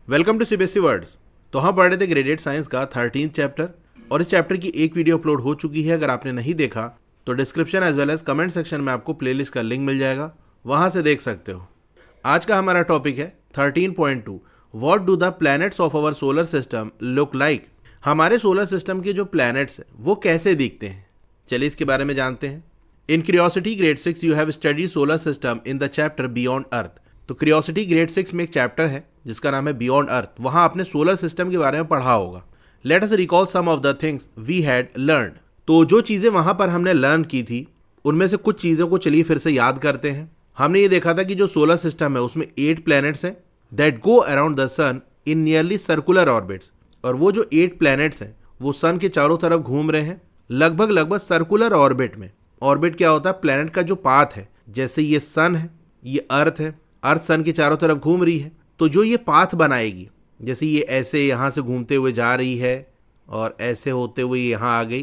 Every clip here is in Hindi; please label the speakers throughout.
Speaker 1: Welcome to CBSE words. तो हम पढ़ रहे थे ग्रेड 8 साइंस का 13th चैप्टर और इस चैप्टर की एक वीडियो अपलोड हो चुकी है। अगर आपने नहीं देखा तो description as well as comment section में आपको प्लेलिस्ट का लिंक मिल जाएगा, वहां से देख सकते हो। आज का हमारा टॉपिक है 13.2 what do the planets of our solar system look like. हमारे सोलर सिस्टम के जो प्लैनेट्स हैं वो कैसे दिखते हैं, चलिए इसके बारे में जानते हैं। In curiosity grade 6 you have studied solar system in the chapter beyond earth. तो क्यूरियोसिटी ग्रेड 6 में एक चैप्टर है जिसका नाम है बियॉन्ड अर्थ, वहां आपने सोलर सिस्टम के बारे में पढ़ा होगा। Let us recall some of the things we had learn. तो जो चीज़ें वहां पर हमने लर्न की थी उनमें से कुछ चीज़ों को चलिए फिर से याद करते हैं। हमने ये देखा था कि जो सोलर सिस्टम है उसमें 8 प्लैनेट्स हैं that go around the sun in nearly circular orbits. और वो जो 8 प्लैनेट्स हैं वो सन के चारों तरफ घूम रहे हैं लगभग सर्कुलर ऑर्बिट में। ऑर्बिट क्या होता है? प्लैनेट का जो पाथ है। जैसे ये सन है, ये अर्थ है, अर्थ सन के चारों तरफ घूम रही है, तो जो ये पाथ बनाएगी, जैसे ये ऐसे यहाँ से घूमते हुए जा रही है और ऐसे होते हुए यहाँ आ गई,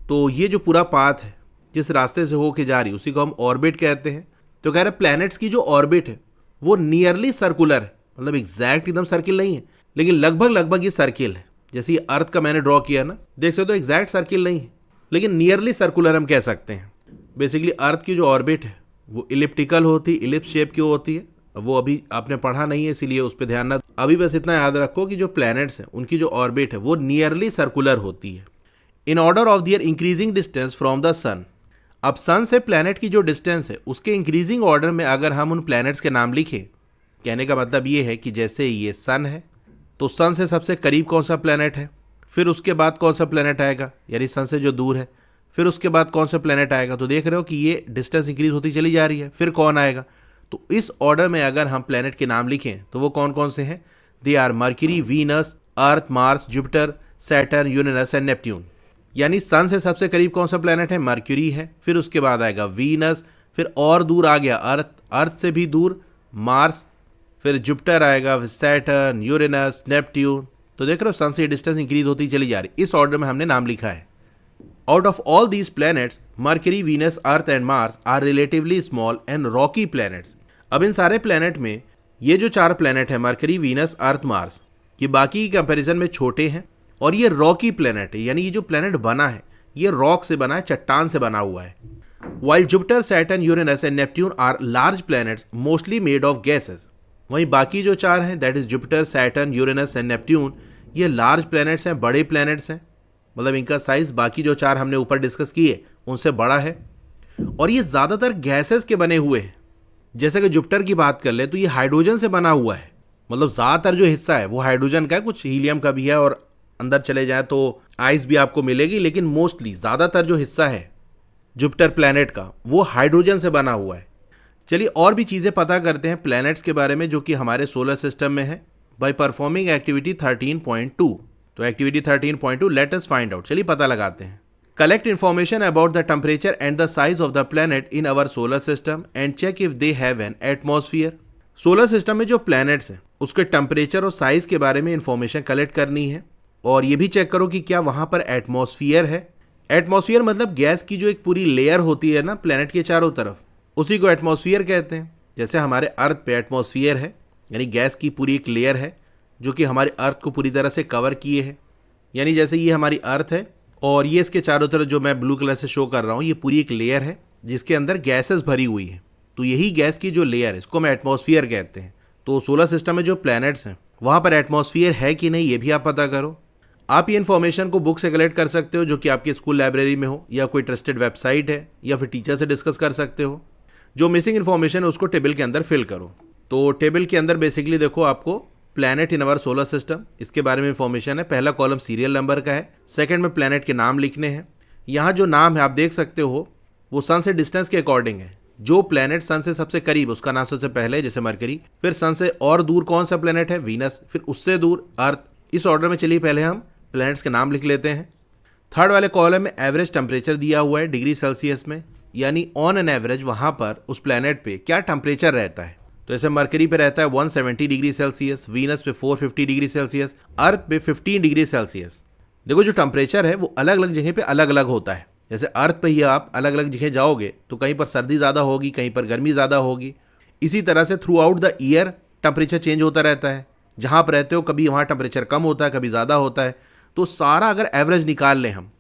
Speaker 1: तो ये जो पूरा पाथ है जिस रास्ते से होके जा रही है उसी को हम ऑर्बिट कहते हैं। तो कह रहे प्लैनेट्स की जो ऑर्बिट है वो नियरली सर्कुलर है, मतलब एग्जैक्ट एकदम सर्किल नहीं है लेकिन लगभग ये सर्किल है। जैसे ये अर्थ का मैंने ड्रॉ किया ना, देख सकते हो एग्जैक्ट सर्किल नहीं है लेकिन नियरली सर्कुलर हम कह सकते हैं। बेसिकली अर्थ की जो ऑर्बिट है वो इलिप्टिकल होती है, इलिप्स शेप की होती है। वो अभी आपने पढ़ा नहीं है इसीलिए उस पर ध्यान ना, अभी बस इतना याद रखो कि जो प्लैनेट्स हैं उनकी जो ऑर्बिट है वो नियरली सर्कुलर होती है। In order of their increasing distance from the sun. अब सन से प्लैनेट की जो डिस्टेंस है उसके इंक्रीजिंग ऑर्डर में अगर हम उन प्लैनेट्स के नाम लिखें, कहने का मतलब ये है कि जैसे ये सन है तो सन से सबसे करीब कौन सा प्लैनेट है, फिर उसके बाद कौन सा प्लैनेट आएगा यानी सन से जो दूर है, फिर उसके बाद कौन सा प्लैनेट आएगा। तो देख रहे हो कि ये डिस्टेंस इंक्रीज होती चली जा रही है, फिर कौन आएगा। तो इस ऑर्डर में अगर हम प्लैनेट के नाम लिखें तो वो कौन कौन से हैं? They are Mercury, Venus, Earth, Mars, Jupiter, Saturn, Uranus and Neptune. यानी सन से सबसे करीब कौन सा प्लैनेट है? मर्क्यूरी है, फिर उसके बाद आएगा वीनस, फिर और दूर आ गया अर्थ, अर्थ से भी दूर मार्स, फिर जुपिटर आएगा, सैटर्न, यूरेनस, नेपट्यून। तो देख रहे हो सन से डिस्टेंस इंक्रीज होती चली जा रही। इस ऑर्डर में हमने नाम लिखा है। Out of all these planets Mercury, Venus, Earth and Mars are relatively small and rocky planets. अब इन सारे प्लैनेट में ये जो 4 प्लैनेट है मर्क्यूरी, वीनस, अर्थ, मार्स, ये बाकी की कंपैरिजन में छोटे हैं और ये रॉकी प्लैनेट है, यानी ये जो प्लैनेट बना है ये रॉक से बना है, चट्टान से बना हुआ है। While Jupiter, Saturn, Uranus and Neptune are large planets mostly made of gases. वहीं बाकी जो 4 हैं that is Jupiter, Saturn, Uranus and Neptune, ये लार्ज प्लैनेट्स हैं, बड़े प्लैनेट्स हैं, मतलब इनका साइज बाकी जो 4 हमने ऊपर डिस्कस किए उनसे बड़ा है और ये ज़्यादातर गैसेस के बने हुए हैं। जैसे कि जुपिटर की बात कर ले तो ये हाइड्रोजन से बना हुआ है, मतलब ज़्यादातर जो हिस्सा है वो हाइड्रोजन का है, कुछ हीलियम का भी है और अंदर चले जाए तो आइस भी आपको मिलेगी, लेकिन मोस्टली ज़्यादातर जो हिस्सा है जुपिटर प्लैनेट का वो हाइड्रोजन से बना हुआ है। चलिए और भी चीज़ें पता करते हैं प्लैनेट्स के बारे में जो कि हमारे सोलर सिस्टम में है बाय परफॉर्मिंग एक्टिविटी 13.2। तो activity 13.2 let us find out, चलिए पता लगाते हैं। Collect information about the temperature and the size of the planet in our solar system and check if they have an atmosphere. Solar system में जो प्लैनेट्स हैं उसके टेम्परेचर और साइज के बारे में इंफॉर्मेशन कलेक्ट करनी है और ये भी चेक करो कि क्या वहां पर एटमॉस्फेयर है। एटमॉस्फेयर मतलब गैस की जो एक पूरी लेयर होती है ना प्लैनेट के चारों तरफ, उसी को एटमॉस्फेयर कहते हैं। जैसे हमारे अर्थ पे एटमॉस्फेयर है यानी गैस की पूरी एक लेयर है जो कि हमारे अर्थ को पूरी तरह से कवर किए है। यानी जैसे ये हमारी अर्थ है और ये इसके चारों तरफ जो मैं ब्लू कलर से शो कर रहा हूँ ये पूरी एक लेयर है जिसके अंदर गैसेस भरी हुई है। तो यही गैस की जो लेयर है इसको हम एटमॉस्फेयर कहते हैं। तो सोलर सिस्टम में जो प्लैनेट्स हैं वहाँ पर एटमॉस्फेयर है कि नहीं ये भी आप पता करो। आप ये इन्फॉर्मेशन को बुक से कलेक्ट कर सकते हो जो कि आपकी स्कूल लाइब्रेरी में हो या कोई ट्रस्टेड वेबसाइट है या फिर टीचर से डिस्कस कर सकते हो। जो मिसिंग इन्फॉर्मेशन है उसको टेबल के अंदर फिल करो। तो टेबल के अंदर बेसिकली देखो आपको planet in our solar system इसके बारे में इंफॉर्मेशन है। पहला कॉलम सीरियल नंबर का है, सेकंड में प्लैनेट के नाम लिखने हैं। यहाँ जो नाम है आप देख सकते हो वो सन से डिस्टेंस के अकॉर्डिंग है। जो प्लैनेट सन से सबसे करीब उसका नाम सबसे पहले, जैसे मरकरी, फिर सन से और दूर कौन सा प्लैनेट है? वीनस, फिर उससे दूर अर्थ। इस ऑर्डर में चलिए पहले हम प्लैनेट्स के नाम लिख लेते हैं। थर्ड वाले कॉलम में एवरेज टेम्परेचर दिया हुआ है डिग्री सेल्सियस में, यानी ऑन एन एवरेज वहाँ पर उस प्लैनेट पे क्या टेम्परेचर रहता है। तो ऐसे मरकरी पे रहता है 170 डिग्री सेल्सियस, वीनस पे 450 डिग्री सेल्सियस, अर्थ पे 15 डिग्री सेल्सियस। देखो जो टेम्परेचर है वो अलग अलग जगह पे अलग अलग होता है। जैसे अर्थ पे ही आप अलग अलग जगह जाओगे तो कहीं पर सर्दी ज़्यादा होगी, कहीं पर गर्मी ज़्यादा होगी। इसी तरह से through out the year temperature change होता रहता है। जहाँ आप रहते हो कभी वहाँ टेम्परेचर कम होता है, कभी ज़्यादा होता है। तो सारा अगर एवरेज निकाल लें हम,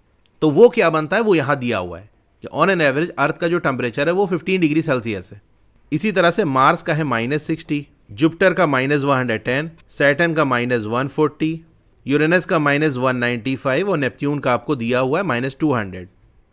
Speaker 1: तो वो क्या बनता है, वो यहाँ दिया हुआ है कि ऑन एन एवरेज अर्थ का जो टेम्परेचर है वो 15 डिग्री सेल्सियस है। इसी तरह से मार्स का है -60, जुपिटर का -110, सैटर्न का -140, यूरेनस का -195 और नेपट्यून का आपको दिया हुआ है -200।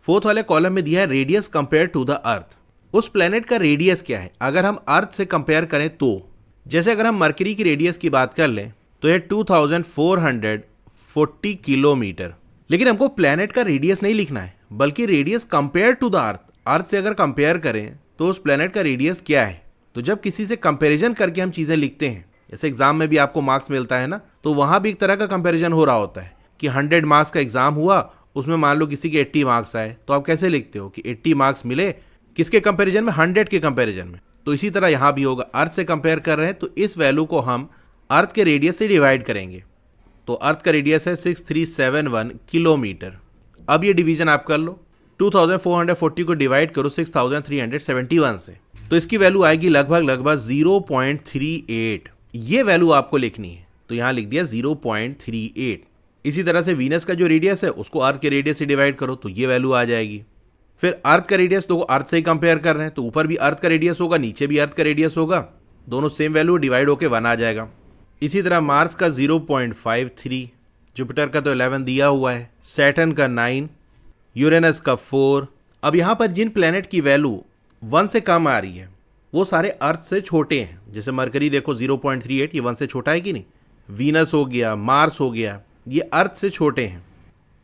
Speaker 1: फोर्थ वाले कॉलम में दिया है radius compare to the Earth. उस प्लेनेट का रेडियस क्या है अगर हम अर्थ से कंपेयर करें तो, जैसे अगर हम मरकरी की रेडियस की बात कर लें तो ये 2440 किलोमीटर। लेकिन हमको प्लेनेट का रेडियस नहीं लिखना है, बल्कि radius compare to the earth. Earth से अगर कंपेयर करें तो उस प्लेनेट का रेडियस क्या है। तो जब किसी से कंपैरिजन करके हम चीज़ें लिखते हैं, जैसे एग्जाम में भी आपको मार्क्स मिलता है ना, तो वहाँ भी एक तरह का कंपैरिजन हो रहा होता है कि 100 मार्क्स का एग्जाम हुआ, उसमें मान लो किसी के 80 मार्क्स आए, तो आप कैसे लिखते हो कि 80 मार्क्स मिले किसके कंपैरिजन में, 100 के कंपैरिजन में। तो इसी तरह यहाँ भी होगा, अर्थ से कंपेयर कर रहे हैं तो इस वैल्यू को हम अर्थ के रेडियस से डिवाइड करेंगे। तो अर्थ का रेडियस है 6371 किलोमीटर। अब ये डिवीजन आप कर लो, 2440 को डिवाइड करो 6371 से, तो इसकी वैल्यू आएगी लगभग 0.38। ये वैल्यू आपको लिखनी है, तो यहाँ लिख दिया 0.38। इसी तरह से वीनस का जो रेडियस है उसको अर्थ के रेडियस से डिवाइड करो तो ये वैल्यू आ जाएगी। फिर अर्थ का रेडियस, तो अर्थ से ही कंपेयर कर रहे हैं तो ऊपर भी अर्थ का रेडियस होगा, नीचे भी अर्थ का रेडियस होगा, दोनों सेम वैल्यू डिवाइड होकर 1 आ जाएगा। इसी तरह मार्स का 0.53, जुपिटर का तो 11 दिया हुआ है, सैटर्न का 9, यूरेनस का 4। अब यहाँ पर जिन प्लैनेट की वैल्यू 1 से कम आ रही है वो सारे अर्थ से छोटे हैं। जैसे मरकरी देखो 0.38, ये 1 से छोटा है कि नहीं। वीनस हो गया, मार्स हो गया, ये अर्थ से छोटे हैं।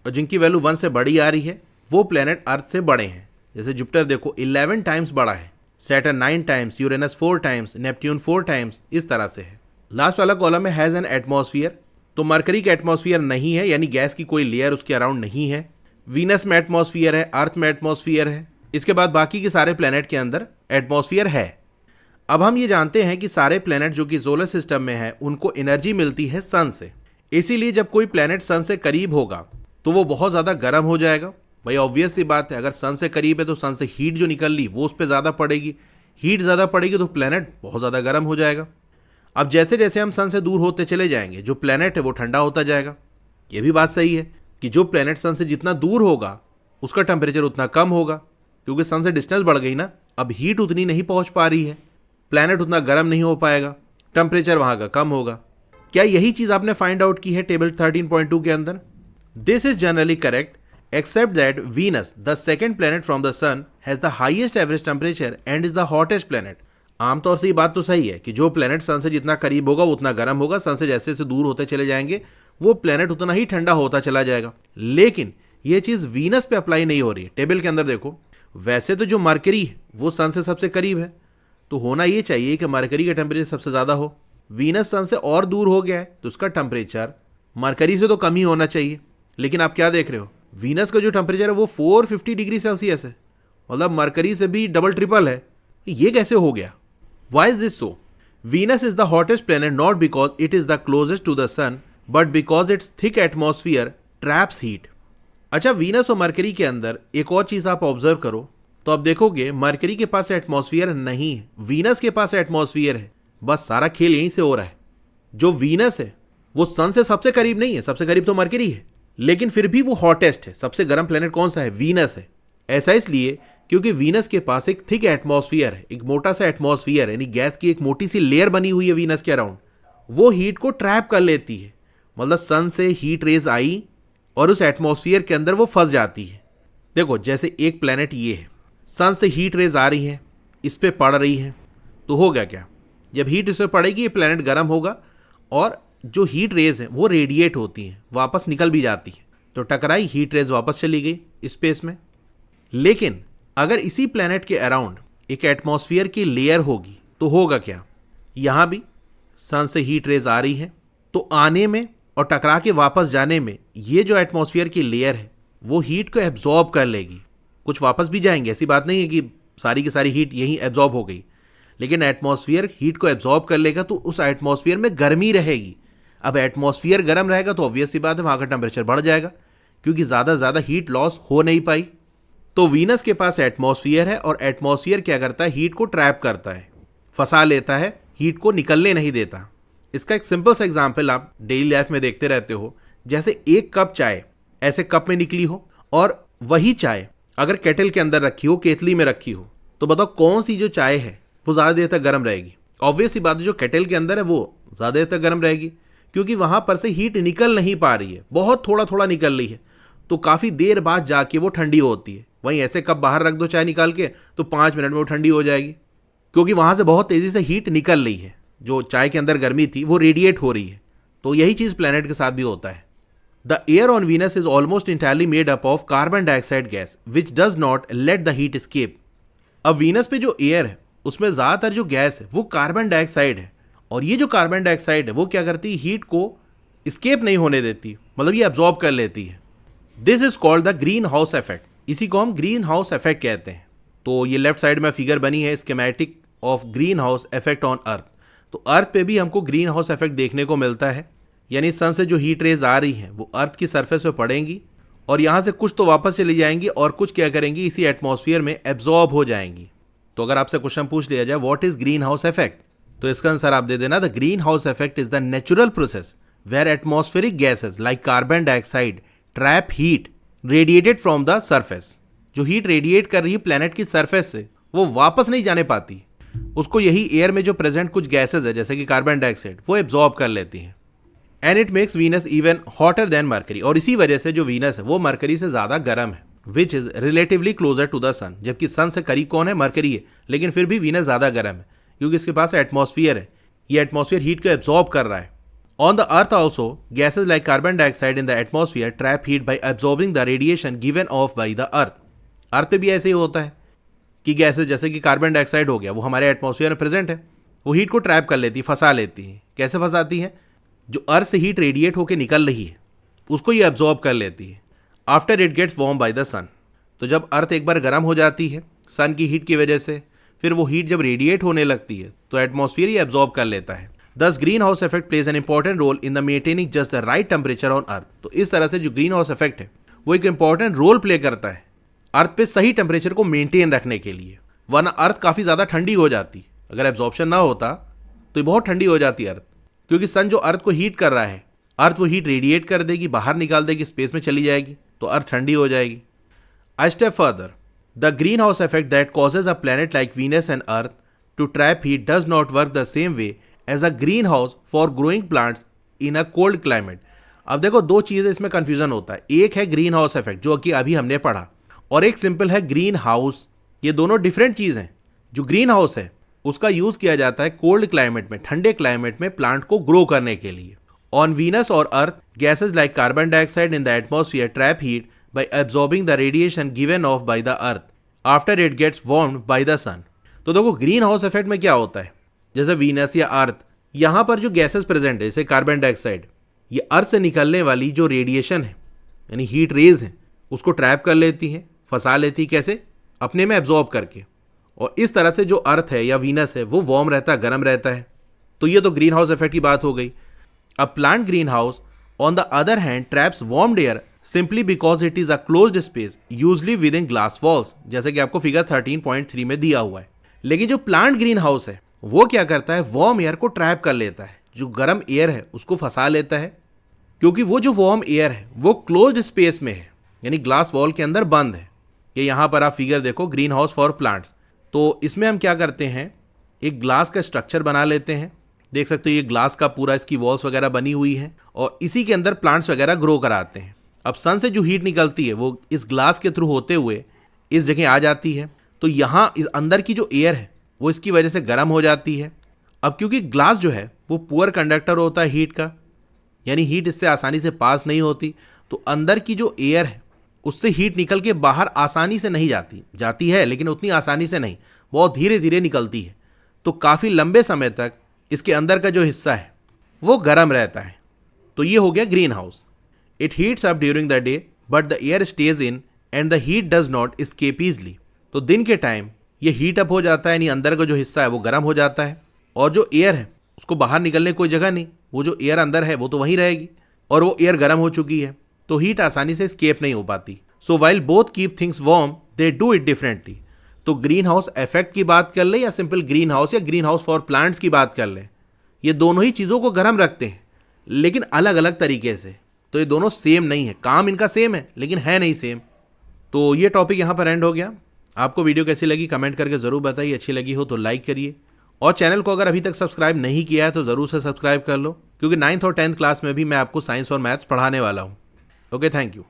Speaker 1: और जिनकी वैल्यू 1 से बड़ी आ रही है वो प्लैनेट अर्थ से बड़े हैं। जैसे जुपिटर देखो 11 टाइम्स बड़ा है, Saturn 9 times, Uranus 4 times, Neptune 4 times, इस तरह से है। लास्ट वाला कॉलम में हैज़ एन एटमॉस्फियर, तो मरकरी का एटमॉस्फियर नहीं है, यानी गैस की कोई लेयर उसके अराउंड नहीं है। वीनस में एटमॉस्फियर है, अर्थ में एटमॉस्फियर है। इसके बाद बाकी के सारे प्लैनेट के अंदर एटमॉस्फियर है। अब हम ये जानते हैं कि सारे प्लैनेट जो कि सोलर सिस्टम में है उनको एनर्जी मिलती है सन से। इसीलिए जब कोई प्लैनेट सन से करीब होगा तो वो बहुत ज़्यादा गर्म हो जाएगा। भाई ऑब्वियस सी बात है, अगर सन से करीब है तो सन से हीट जो निकल ली वो उस पर ज़्यादा पड़ेगी। हीट ज़्यादा पड़ेगी तो प्लैनेट बहुत ज़्यादा गर्म हो जाएगा। अब जैसे जैसे हम सन से दूर होते चले जाएंगे जो प्लैनेट है वो ठंडा होता जाएगा। ये भी बात सही है कि जो प्लैनेट सन से जितना दूर होगा उसका टेम्परेचर उतना कम होगा, क्योंकि सन से डिस्टेंस बढ़ गई ना, अब हीट उतनी नहीं पहुंच पा रही है, प्लैनेट उतना गर्म नहीं हो पाएगा, टेम्परेचर वहाँ का कम होगा। क्या यही चीज़ आपने फाइंड आउट की है टेबल 13.2 के अंदर? This is generally correct except that Venus, the second planet from the sun, has the highest average temperature and is the hottest planet. आमतौर से ये बात तो सही है कि जो प्लेनेट सन से जितना करीब होगा उतना गर्म होगा, सन से जैसे जैसे दूर होते चले जाएंगे वो प्लेनेट उतना ही ठंडा होता चला जाएगा। लेकिन ये चीज़ वीनस पे अप्लाई नहीं हो रही है। टेबल के अंदर देखो, वैसे तो जो मरकरी है वो सन से सबसे करीब है, तो होना ये चाहिए कि मरकरी का टेम्परेचर सबसे ज़्यादा हो। वीनस सन से और दूर हो गया है तो उसका टेम्परेचर मरकरी से तो कम ही होना चाहिए। लेकिन आप क्या देख रहे हो, वीनस का जो टेम्परेचर है वो 450 डिग्री सेल्सियस है, मतलब मरकरी से भी डबल ट्रिपल है। ये कैसे हो गया? Why is this so? Venus is the hottest planet not because it is the closest to the sun but because its thick atmosphere traps heat. अच्छा, वीनस और मरकरी के अंदर एक और चीज़ आप ऑब्जर्व करो तो आप देखोगे मरकरी के पास एटमॉस्फियर नहीं है, वीनस के पास एटमॉस्फियर है। बस सारा खेल यहीं से हो रहा है। जो वीनस है वो सन से सबसे करीब नहीं है, सबसे करीब तो मरकरी है, लेकिन फिर भी वो हॉटेस्ट है। सबसे गर्म प्लेनेट कौन सा है? वीनस है। ऐसा इसलिए क्योंकि वीनस के पास एक थिक एटमॉस्फियर है, एक मोटा सा एटमॉस्फियर है, यानी गैस की एक मोटी सी लेयर बनी हुई है वीनस के अराउंड। वो हीट को ट्रैप कर लेती है, मतलब सन से हीट रेज आई और उस एटमॉस्फियर के अंदर वो फंस जाती है। देखो, जैसे एक प्लेनेट ये है, सन से हीट रेज आ रही है, इस पर पड़ रही है, तो होगा क्या? जब हीट इस पर पड़ेगी ये प्लेनेट गर्म होगा और जो हीट रेज है वो रेडिएट होती हैं, वापस निकल भी जाती है, तो टकराई, हीट रेज वापस चली गई स्पेस में। लेकिन अगर इसी प्लेनेट के अराउंड एक एटमॉस्फियर की लेयर होगी तो होगा क्या? यहाँ भी सन से हीट रेज आ रही है, तो आने में और टकरा के वापस जाने में ये जो एटमॉस्फियर की लेयर है वो हीट को एब्जॉर्ब कर लेगी। कुछ वापस भी जाएंगे, ऐसी बात नहीं है कि सारी की सारी हीट यहीं एब्जॉर्ब हो गई, लेकिन एटमॉस्फियर हीट को एब्जॉर्ब कर लेगा तो उस एटमॉस्फियर में गर्मी रहेगी। अब एटमॉस्फियर गर्म रहेगा तो ऑब्वियस सी बात है वहाँ का टेम्परेचर बढ़ जाएगा, क्योंकि ज़्यादा हीट लॉस हो नहीं पाई। तो वीनस के पास एटमॉस्फियर है और एटमॉस्फियर क्या करता है? हीट को ट्रैप करता है, फंसा लेता है, हीट को निकलने नहीं देता। इसका एक सिंपल सा एग्जाम्पल आप डेली लाइफ में देखते रहते हो, जैसे एक कप चाय ऐसे कप में निकली हो और वही चाय अगर केटल के अंदर रखी हो, केतली में रखी हो, तो बताओ कौन सी जो चाय है वो ज़्यादा देर तक गर्म रहेगी? ऑब्वियस सी बात है, जो केटल के अंदर है वो ज़्यादा देर तक गर्म रहेगी, क्योंकि वहाँ पर से हीट निकल नहीं पा रही है, बहुत थोड़ा थोड़ा निकल रही है, तो काफ़ी देर बाद जाके वो ठंडी होती है। वहीं ऐसे कप बाहर रख दो चाय निकाल के, तो 5 मिनट में वो ठंडी हो जाएगी, क्योंकि वहाँ से बहुत तेज़ी से हीट निकल रही है, जो चाय के अंदर गर्मी थी वो रेडिएट हो रही है। तो यही चीज़ प्लैनेट के साथ भी होता है। The air on Venus is almost entirely made up of carbon dioxide gas which does not let the heat escape. अब वीनस पे जो एयर है उसमें ज़्यादातर जो गैस है वो कार्बन डाइऑक्साइड है, और ये जो कार्बन डाइऑक्साइड है वो क्या करती है, हीट को एस्केप नहीं होने देती, मतलब ये एब्जॉर्ब कर लेती है। This is called the green house effect, इसी को हम ग्रीन हाउस इफेक्ट कहते हैं। तो ये लेफ्ट साइड में फिगर बनी है schematic of green house effect on Earth. तो अर्थ पे भी हमको ग्रीन हाउस इफेक्ट देखने को मिलता है, यानी सन से जो हीट रेज आ रही हैं वो अर्थ की सरफेस पे पड़ेंगी और यहाँ से कुछ तो वापस चली जाएंगी और कुछ क्या करेंगी, इसी एटमॉस्फेयर में एब्जॉर्ब हो जाएंगी। तो अगर आपसे क्वेश्चन पूछ लिया जाए what is green house effect, तो इसका आंसर आप दे देना, the green house effect is the natural process where atmospheric gases like carbon dioxide trap heat radiated from the surface. जो हीट रेडिएट कर रही है प्लैनेट की सरफेस से वो वापस नहीं जाने पाती, उसको यही एयर में जो प्रेजेंट कुछ गैसेज है जैसे कि कार्बन डाइऑक्साइड वो एब्जॉर्ब कर लेती हैं। And it makes Venus even hotter then mercury, और इसी वजह से जो वीनस है वो मरकरी से ज़्यादा गर्म है, which is relatively closer to the sun. जबकि सन से करीब कौन है, मरकरी है, लेकिन फिर भी वीनस ज़्यादा गर्म है क्योंकि इसके पास एटमॉस्फेयर है, ये एटमॉस्फेयर हीट को एब्जॉर्ब कर रहा है। On the earth also gases like carbon dioxide in the atmosphere trap heat by absorbing the radiation given off by the earth. Earth पे भी ऐसे ही होता है कि गैसेज जैसे कि कार्बन डाइऑक्साइड हो गया वो हमारे एटमॉस्फेयर में प्रेजेंट है, वो हीट को ट्रैप कर लेती है, फंसा लेती है। कैसे फंसाती है, जो अर्थ से हीट रेडिएट होकर निकल रही है उसको ये एब्जॉर्ब कर लेती है after it gets warm by the sun. तो जब अर्थ एक बार गर्म हो जाती है सन की हीट की वजह से, फिर वो हीट जब रेडिएट होने लगती है तो एटमॉस्फेयर ही एब्जॉर्ब कर लेता है। This green house effect plays an important role in the maintaining just the right temperature on Earth. तो इस तरह से जो ग्रीन हाउस इफेक्ट है वो एक इंपॉर्टेंट रोल प्ले करता है अर्थ पे सही टेम्परेचर को मेंटेन रखने के लिए, वरना अर्थ काफ़ी ज़्यादा ठंडी हो जाती। अगर एब्जॉर्प्शन ना होता तो ये बहुत ठंडी हो जाती अर्थ, क्योंकि सन जो अर्थ को हीट कर रहा है, अर्थ वो हीट रेडिएट कर देगी, बाहर निकाल देगी, स्पेस में चली जाएगी, तो अर्थ ठंडी हो जाएगी। I step further, the green house effect that causes a planet like Venus and Earth to trap heat does not work the same way as a green house for growing plants in a cold climate. अब देखो दो चीज़ें इसमें कन्फ्यूजन होता है, एक है ग्रीन हाउस इफेक्ट जो कि अभी हमने पढ़ा, और एक सिंपल है ग्रीन हाउस। ये दोनों डिफरेंट चीज़ हैं। जो ग्रीन हाउस है उसका यूज़ किया जाता है कोल्ड क्लाइमेट में, ठंडे क्लाइमेट में प्लांट को ग्रो करने के लिए। ऑन वीनस और earth gases like carbon dioxide in the atmosphere trap heat by absorbing the radiation given off by the earth after it gets warmed by the sun. तो देखो ग्रीन हाउस इफेक्ट में क्या होता है, जैसे वीनस या अर्थ, यहाँ पर जो गैसेज प्रेजेंट है जैसे कार्बन डाइऑक्साइड, ये अर्थ से निकलने वाली जो रेडिएशन है यानी हीट रेज है उसको ट्रैप कर लेती हैं, फंसा लेती, कैसे, अपने में एब्जॉर्ब करके, और इस तरह से जो अर्थ है या वीनस है वो वार्म रहता है, गर्म रहता है। तो ये तो ग्रीन हाउस इफेक्ट की बात हो गई। A plant green house on the other hand traps warmed air simply because it is a closed space usually with in glass walls, जैसे कि आपको फिगर 13.3 में दिया हुआ है। लेकिन जो प्लांट ग्रीन हाउस है वो क्या करता है, वार्म एयर को ट्रैप कर लेता है, जो गर्म एयर है उसको फंसा लेता है, क्योंकि वो जो वार्म एयर है वो क्लोज्ड स्पेस में है, यानी ग्लास वॉल के अंदर बंद है। ये यहाँ पर आप फिगर देखो, ग्रीन हाउस फॉर प्लांट्स। तो इसमें हम क्या करते हैं, एक ग्लास का स्ट्रक्चर बना लेते हैं, देख सकते हो ये ग्लास का पूरा इसकी वॉल्स वगैरह बनी हुई है, और इसी के अंदर प्लांट्स वगैरह ग्रो कराते हैं। अब सन से जो हीट निकलती है वो इस ग्लास के थ्रू होते हुए इस जगह आ जाती है, तो यहाँ इस अंदर की जो एयर है वो इसकी वजह से गर्म हो जाती है। अब क्योंकि ग्लास जो है वो पुअर कंडक्टर होता है हीट का, यानी हीट इससे आसानी से पास नहीं होती, तो अंदर की जो एयर है उससे हीट निकल के बाहर आसानी से नहीं जाती है, लेकिन उतनी आसानी से नहीं, बहुत धीरे धीरे निकलती है। तो काफ़ी लंबे समय तक इसके अंदर का जो हिस्सा है वो गर्म रहता है। तो ये हो गया green house. It heats up during the day but the air stage in and the heat does not escape easily. तो दिन के टाइम ये हीट अप हो जाता है, यानी अंदर का जो हिस्सा है वो गर्म हो जाता है, और जो एयर है उसको बाहर निकलने कोई जगह नहीं, वो जो एयर अंदर है वो तो वहीं रहेगी, और वो एयर गर्म हो चुकी है, तो हीट आसानी से एस्केप नहीं हो पाती। So while both keep things warm they do it differently. तो ग्रीन हाउस इफेक्ट की बात कर ले या सिंपल ग्रीन हाउस या ग्रीन हाउस फॉर प्लांट्स की बात कर ले, ये दोनों ही चीज़ों को गर्म रखते हैं लेकिन अलग अलग तरीके से। तो ये दोनों सेम नहीं है, काम इनका सेम है लेकिन है नहीं सेम। तो ये टॉपिक यहाँ पर एंड हो गया। आपको वीडियो कैसी लगी कमेंट करके ज़रूर बताइए, अच्छी लगी हो तो लाइक करिए और चैनल को अगर अभी तक सब्सक्राइब नहीं किया है तो ज़रूर से सब्सक्राइब कर लो, क्योंकि 9th और 10th क्लास में भी मैं आपको साइंस और मैथ्स पढ़ाने वाला हूँ। Okay, thank you.